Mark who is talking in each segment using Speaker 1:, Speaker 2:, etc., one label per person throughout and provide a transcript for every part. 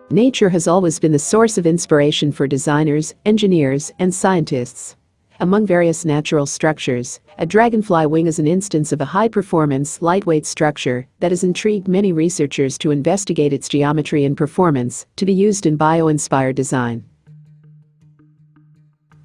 Speaker 1: Nature has always been the source of inspiration for designers, engineers, and scientists. Among various natural structures, a dragonfly wing is an instance of a high-performance, lightweight structure that has intrigued many researchers to investigate its geometry and performance to be used in bio-inspired design.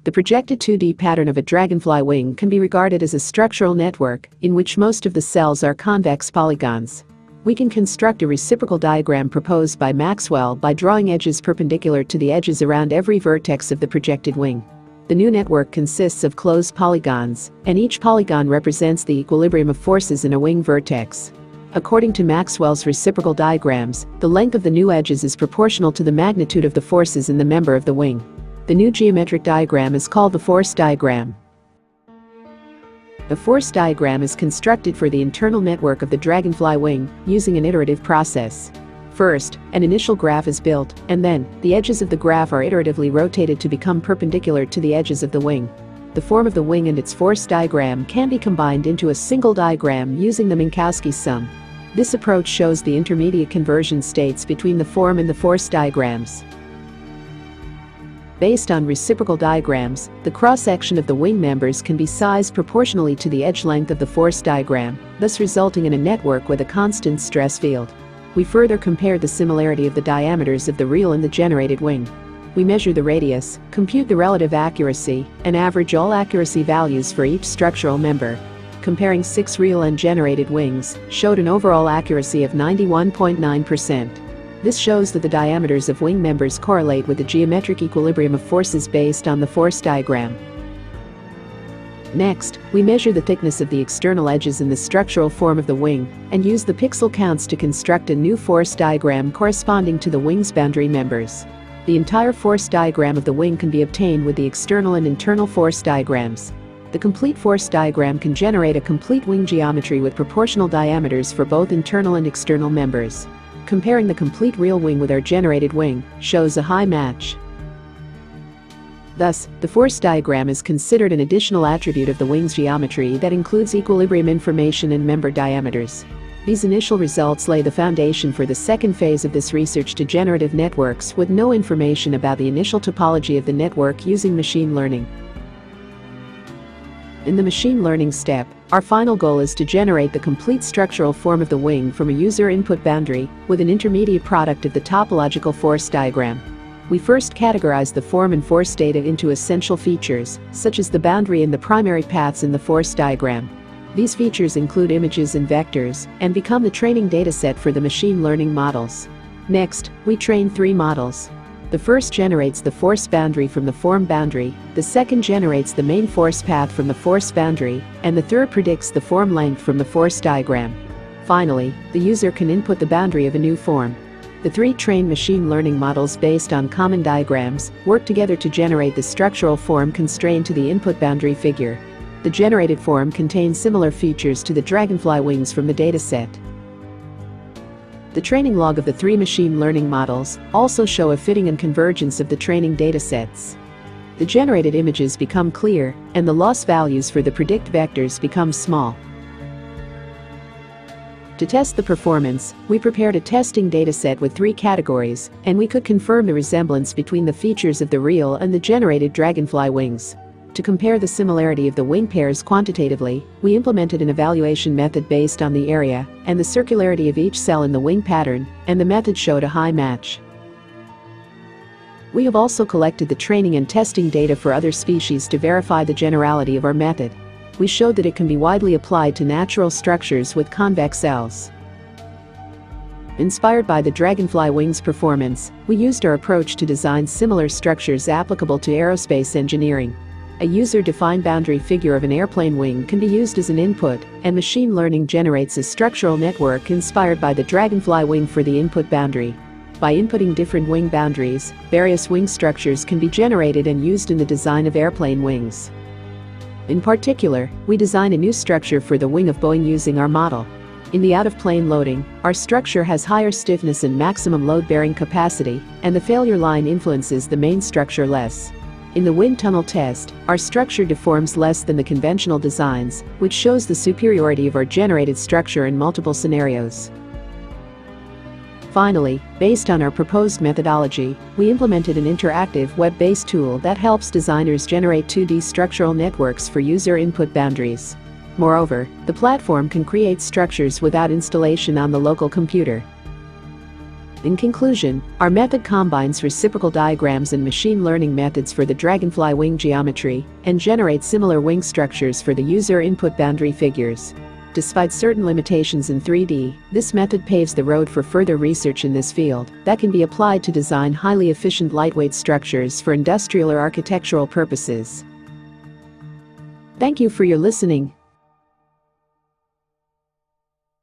Speaker 1: The projected 2D pattern of a dragonfly wing can be regarded as a structural network in which most of the cells are convex polygons. We can construct a reciprocal diagram proposed by Maxwell by drawing edges perpendicular to the edges around every vertex of the projected wing. The new network consists of closed polygons, and each polygon represents the equilibrium of forces in a wing vertex. According to Maxwell's reciprocal diagrams, the length of the new edges is proportional to the magnitude of the forces in the member of the wing. The new geometric diagram is called the force diagram. The force diagram is constructed for the internal network of the dragonfly wing using an iterative process. First, an initial graph is built, and then, the edges of the graph are iteratively rotated to become perpendicular to the edges of the wing. The form of the wing and its force diagram can be combined into a single diagram using the Minkowski sum. This approach shows the intermediate conversion states between the form and the force diagrams. Based on reciprocal diagrams, the cross-section of the wing members can be sized proportionally to the edge length of the force diagram, thus resulting in a network with a constant stress field. We further compared the similarity of the diameters of the real and the generated wing. We measure the radius, compute the relative accuracy, and average all accuracy values for each structural member. Comparing 6 real and generated wings showed an overall accuracy of 91.9%. This shows that the diameters of wing members correlate with the geometric equilibrium of forces based on the force diagram. Next, we measure the thickness of the external edges in the structural form of the wing and use the pixel counts to construct a new force diagram corresponding to the wing's boundary members. The entire force diagram of the wing can be obtained with the external and internal force diagrams. The complete force diagram can generate a complete wing geometry with proportional diameters for both internal and external members. Comparing the complete real wing with our generated wing shows a high match. Thus, the force diagram is considered an additional attribute of the wing's geometry that includes equilibrium information and member diameters. These initial results lay the foundation for the second phase of this research to generative networks with no information about the initial topology of the network using machine learning. In the machine learning step, our final goal is to generate the complete structural form of the wing from a user input boundary with an intermediate product of the topological force diagram. We first categorize the form and force data into essential features, such as the boundary and the primary paths in the force diagram. These features include images and vectors, and become the training dataset for the machine learning models. Next, we train 3 models. The first generates the force boundary from the form boundary, the second generates the main force path from the force boundary, and the third predicts the form length from the force diagram. Finally, the user can input the boundary of a new form. The 3 trained machine learning models based on common diagrams work together to generate the structural form constrained to the input boundary figure. The generated form contains similar features to the dragonfly wings from the dataset. The training log of the 3 machine learning models also show a fitting and convergence of the training datasets. The generated images become clear, and the loss values for the predict vectors become small. To test the performance, we prepared a testing dataset with 3 categories, and we could confirm the resemblance between the features of the real and the generated dragonfly wings. To compare the similarity of the wing pairs quantitatively, we implemented an evaluation method based on the area and the circularity of each cell in the wing pattern, and the method showed a high match. We have also collected the training and testing data for other species to verify the generality of our method. We showed that it can be widely applied to natural structures with convex cells. Inspired by the dragonfly wing's performance, we used our approach to design similar structures applicable to aerospace engineering. A user-defined boundary figure of an airplane wing can be used as an input, and machine learning generates a structural network inspired by the dragonfly wing for the input boundary. By inputting different wing boundaries, various wing structures can be generated and used in the design of airplane wings. In particular, we designed a new structure for the wing of Boeing using our model. In the out-of-plane loading, our structure has higher stiffness and maximum load-bearing capacity, and the failure line influences the main structure less. In the wind tunnel test, our structure deforms less than the conventional designs, which shows the superiority of our generated structure in multiple scenarios. Finally, based on our proposed methodology, we implemented an interactive web-based tool that helps designers generate 2D structural networks for user input boundaries. Moreover, the platform can create structures without installation on the local computer. In conclusion, our method combines reciprocal diagrams and machine learning methods for the dragonfly wing geometry and generates similar wing structures for the user input boundary figures. Despite certain limitations in 3D, this method paves the road for further research in this field that can be applied to design highly efficient lightweight structures for industrial or architectural purposes. Thank you for your listening.